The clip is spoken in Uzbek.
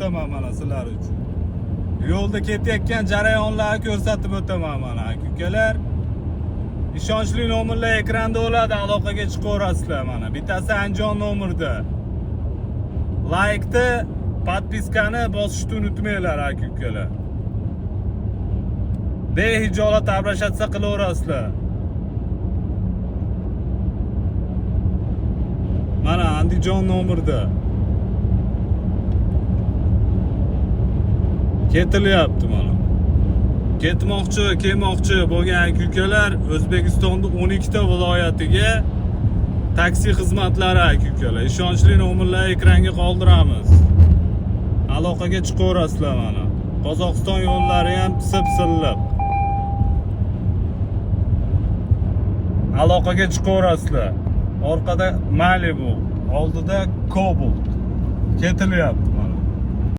o'taman mana sizlar uchun. Yo'lda ketayotgan jarayonlarni ko'rsatib o'taman mana aka-ukalar. Ishonchli nomerlar ekranda bo'ladi, aloqaga chiqaverasizlar mana. Bittasi Andijon nomerda. Like'ni, podpiskani bosishni unutmanglar aka-ukalar. Behijolat abrashatsa qilaverasizlar. Mana Andijon nomerda. Ketilyapti mana. Ketmoqchi, kelmoqchi bo'lgan aka-ukalar O'zbekistonning 12 ta viloyatiga taksi xizmatlari aka-ukalar. Ishonchli nomerlar ekranga qoldiramiz. Aloqaga chiqaverasizlar mana. Qozog'iston yo'llari ham pisa-pisillab. Aloqaga chiqaverasizlar. Orqada Malibu, oldida Cobalt. Ketilyapti.